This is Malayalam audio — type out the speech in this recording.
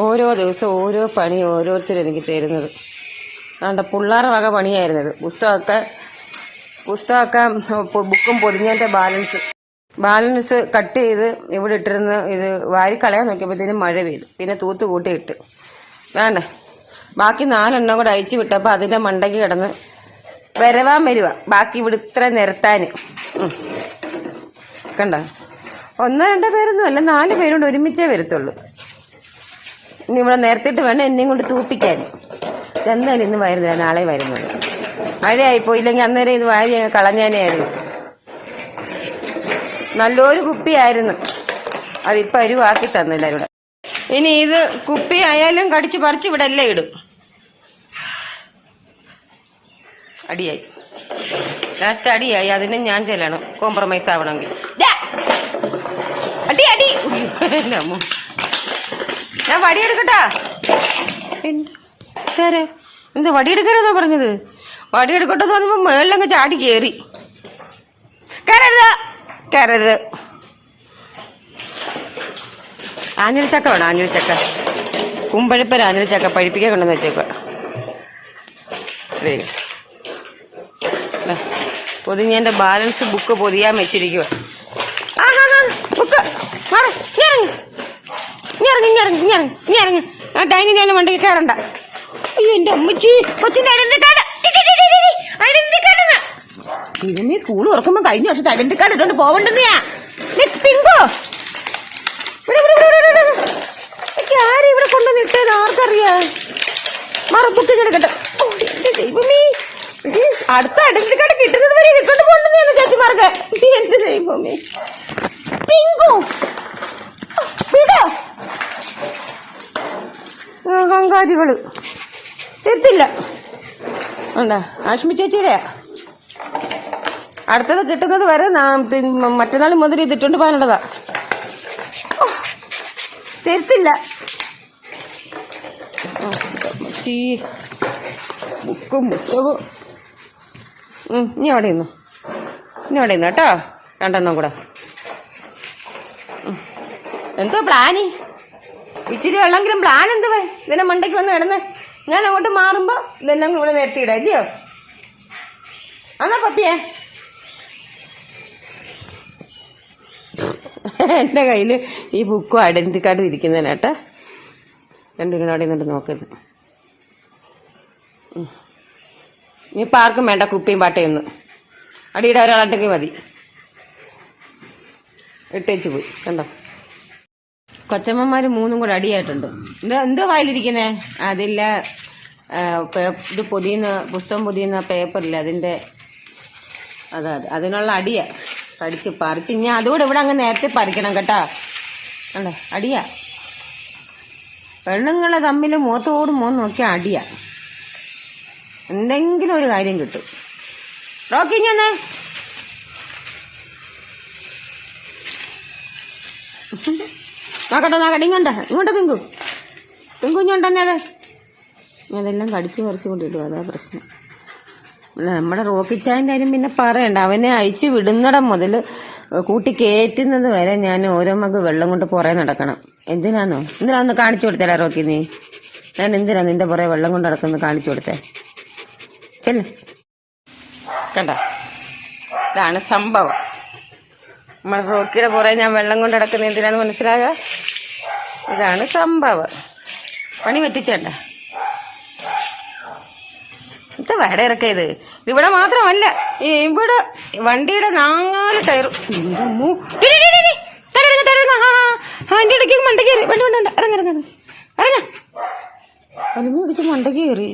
ഓരോ ദിവസവും ഓരോ പണി ഓരോരുത്തരും എനിക്ക് തരുന്നത്. അതുകൊണ്ട് പിള്ളേരുടെ വക പണിയായിരുന്നത്. പുസ്തകമൊക്കെ ബുക്കും പൊതിഞ്ഞതിൻ്റെ ബാലൻസ് കട്ട് ചെയ്ത് ഇവിടെ ഇട്ടിരുന്ന് ഇത് വാരിക്കളയാൻ നോക്കിയപ്പോഴത്തേനും മഴ പെയ്തു. പിന്നെ തൂത്ത് കൂട്ടിയിട്ട് വേണ്ട ബാക്കി 4 എണ്ണം കൂടെ അയച്ചു വിട്ടപ്പോൾ അതിൻ്റെ മണ്ടയ്ക്ക് കിടന്ന് വരുക. ബാക്കി ഇവിടെ ഇത്ര നിരത്താൻ കണ്ട. 1-2 പേരൊന്നും അല്ല, 4 പേരുകൊണ്ട് ഒരുമിച്ചേ വരത്തുള്ളൂ. ഇനി ഇവിടെ നേരത്തിട്ട് വേണം എന്നെയും കൊണ്ട് തൂപ്പിക്കാൻ. എന്തായാലും ഇന്ന് വരുന്നില്ല, നാളെ വരുന്നത്. മഴയായിപ്പോയില്ലെങ്കിൽ അന്നേരം ഇത് വാരി കളഞ്ഞാനേ ആയിരുന്നു. നല്ലൊരു കുപ്പിയായിരുന്നു, അതിപ്പോൾ അരുവാക്കി തന്നില്ല ഇവിടെ. ഇനി ഇത് കുപ്പി ആയാലും കടിച്ച് പറിച്ച് ഇവിടെ എല്ലാം ഇടും. അടിയായി, ലാസ്റ്റ് അടിയായി. അതിന് ഞാൻ ചെല്ലണം, കോംപ്രമൈസ് ആവണമെങ്കിൽ. അടി അടി ഞാൻ വടിയെടുക്കട്ടാ. എന്ത് വടിയെടുക്കരുതോ പറഞ്ഞത്? വടിയെടുക്കട്ടെ തോന്നുമ്പോ മേളിലങ്ങ് ചാടി കയറി. കയറരുത്. ആഞ്ഞിലിച്ചക്ക വേണം, ആഞ്ഞിലിച്ചക്ക. കുമ്പഴപ്പര ആഞ്ഞിലിച്ചക്ക പഴിപ്പിക്കാൻ കൊണ്ടെന്ന് വെച്ചേക്ക. പൊതിഞ്ഞെന്റെ ബാലൻസ് ബുക്ക് പൊതിയാൻ വെച്ചിരിക്കുക. ബുക്ക് ഇറങ്ങി ആ ഡൈനിങ് ടേബിളിൽ മണ്ടയ്ക്ക് കയറണ്ട. അയ്യോ എന്റെ അമ്മച്ചി, കൊച്ചിന്റെ ഐഡന്റി കാർഡ്. ഇനി സ്കൂൾ തുറക്കുമ്പോ കഴിഞ്ഞ വർഷത്തെ ഐഡന്റി കാർഡ് ഇട്ടോണ്ട് പോവണ്ടെന്നെയാ. പിങ്കോ ആരും ഇവിടെ കൊണ്ടുവന്ന് ഇട്ടേന്ന് ആർക്കറിയാ? ബുക്ക് കിടക്കട്ടെ. ദൈവമേ, അടുത്ത ഐഡന്റി കാർഡ് കിട്ടുന്നത് വരെ ഇട്ടോണ്ട് പോകണ്ടെന്ന് ചേച്ചിമാർക്ക്. എന്റെ ദൈവമേ, പിങ്കോ വിടോ. അഹങ്കാരികള് തെറ്റില്ല. ഉണ്ടാ ആഷ്മി ചേച്ചിയുടെയാ. അടുത്തത് കിട്ടുന്നത് വരെ മറ്റന്നാൾ മുതൽ ഇതിട്ടോണ്ട് പോകാനുള്ളതാ. തെറ്റില്ല. ബുക്കും പുസ്തകവും ഇനി അവിടെ ഇന്നു കേട്ടോ. 2 എണ്ണം കൂടെ. എന്തോ പ്ലാനി? ഇച്ചിരി വെള്ളമെങ്കിലും പ്ലാൻ എന്തുവേ? ഇതിനെ മണ്ടയ്ക്ക് വന്ന് കിടന്ന് ഞാൻ അങ്ങോട്ട് മാറുമ്പോ ഇതെല്ലാം ഇവിടെ നിർത്തിയിടാം, ഇല്ലയോ? എന്നാ പപ്പിയെ എന്റെ കയ്യില് ഈ ബുക്കും ഐഡന്റിറ്റി കാർഡും ഇരിക്കുന്നതിനാട്ടെ. 2 കിലോടെ നിന്നിട്ട് നോക്കരുത്. ഇനിയിപ്പോൾ ആർക്കും വേണ്ട കുപ്പിയും പാട്ടയൊന്നും. അടിയുടെ ഒരാളുണ്ടെങ്കിൽ മതി. ഇട്ടേച്ച് പോയി കണ്ടോ. കൊച്ചമ്മമാര് 3 കൂടെ അടിയായിട്ടുണ്ട്. എന്തോ വായിലിരിക്കുന്നേ? അതില്ല, ഇത് പുസ്തകം പൊതിയുന്ന പേപ്പറില്ല, അതിന്റെ അതിനുള്ള അടിയാ. പഠിച്ച് പറിച്ച് ഇനി അതുകൂടെ ഇവിടെ അങ്ങ് നേരത്തെ പറിക്കണം കേട്ടാ. കണ്ടോ അടിയാ. പെണ്ണുങ്ങളെ തമ്മിൽ മുഖത്തോട് മുഖം നോക്കിയാൽ അടിയാ. എന്തെങ്കിലും ഒരു കാര്യം കിട്ടും. റോക്കി ഞാനേ നോക്കട്ടെ ഇങ്ങോട്ട് പിങ്കു ഇഞ്ഞുണ്ടെന്നെ. അതെല്ലാം കടിച്ചു പറിച്ചു കൊണ്ടിടും, അതാ പ്രശ്നം. നമ്മുടെ റോക്കിച്ചായൻ്റെ കാര്യം പിന്നെ പറയണ്ട. അവനെ അഴിച്ചു വിടുന്നിടം മുതൽ കൂട്ടി കയറ്റുന്നത് വരെ ഞാൻ ഓരോ മഗ് വെള്ളം കൊണ്ട് പുറകെ നടക്കണം. എന്തിനാന്ന് കാണിച്ചു കൊടുത്തേ റോക്കി? ഞാൻ എന്തിനാ നിന്റെ പുറകെ വെള്ളം കൊണ്ട് നടക്കുന്നത് കാണിച്ചു കൊടുത്തേ? ചെല്ല്. കണ്ട, ഇതാണ് സംഭവം. നമ്മുടെ റോക്കിയുടെ പുറകെ ഞാൻ വെള്ളം കൊണ്ട് നടക്കുന്നത് എന്തിനാന്ന് മനസ്സിലാക? ഇതാണ് സംഭവം. പണി പറ്റിച്ചേണ്ട. ഇത് വട ഇറക്കിയത് ഇവിടെ മാത്രമല്ല, ഇവിടെ വണ്ടിയുടെ 4 ടയറും. അതിന്റെ ഇടയ്ക്ക് മണ്ട കയറി. വേണ്ട ഇറങ്ങ വലിഞ്ഞു പിടിച്ച് മണ്ട കയറി.